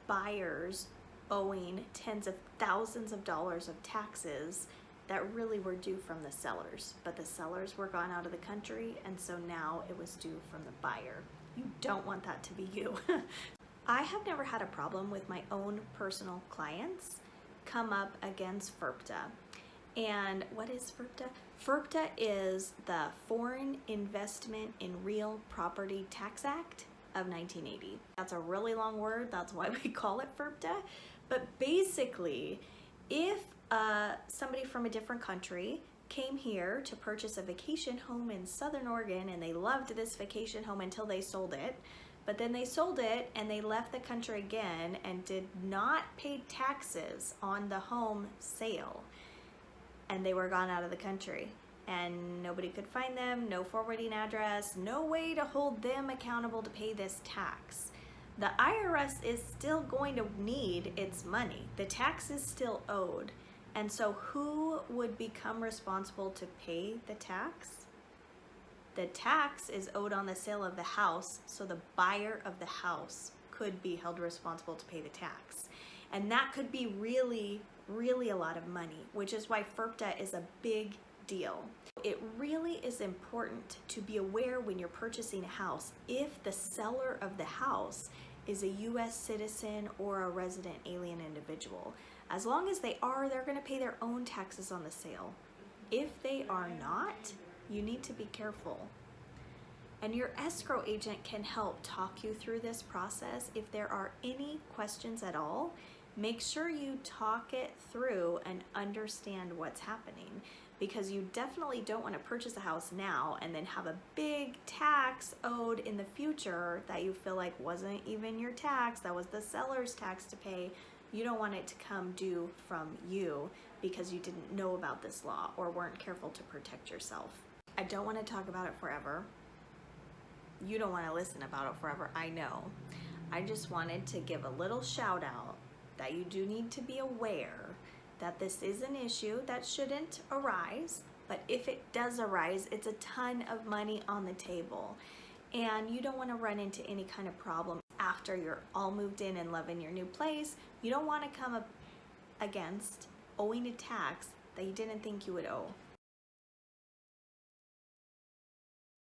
buyers owing tens of thousands of dollars of taxes that really were due from the sellers, but the sellers were gone out of the country, and so now it was due from the buyer. You don't want that to be you. I have never had a problem with my own personal clients come up against FIRPTA. And what is FIRPTA? FIRPTA is the Foreign Investment in Real Property Tax Act of 1980. That's a really long word, that's why we call it FIRPTA. But basically, if somebody from a different country came here to purchase a vacation home in Southern Oregon and they loved this vacation home until they sold it, but then they sold it and they left the country again and did not pay taxes on the home sale, and they were gone out of the country and nobody could find them, no forwarding address, no way to hold them accountable to pay this tax. The IRS is still going to need its money. The tax is still owed. And so who would become responsible to pay the tax? The tax is owed on the sale of the house, so the buyer of the house could be held responsible to pay the tax. And that could be really, really a lot of money, which is why FIRPTA is a big deal. It really is important to be aware when you're purchasing a house if the seller of the house is a US citizen or a resident alien individual. As long as they are, they're going to pay their own taxes on the sale. If they are not, you need to be careful. And your escrow agent can help talk you through this process. If there are any questions at all, make sure you talk it through and understand what's happening, because you definitely don't want to purchase a house now and then have a big tax owed in the future that you feel like wasn't even your tax, that was the seller's tax to pay. You don't want it to come due from you because you didn't know about this law or weren't careful to protect yourself. I don't want to talk about it forever. You don't want to listen about it forever, I know. I just wanted to give a little shout out that you do need to be aware that this is an issue that shouldn't arise, but if it does arise, it's a ton of money on the table. And you don't want to run into any kind of problem after you're all moved in and loving your new place. You don't want to come up against owing a tax that you didn't think you would owe.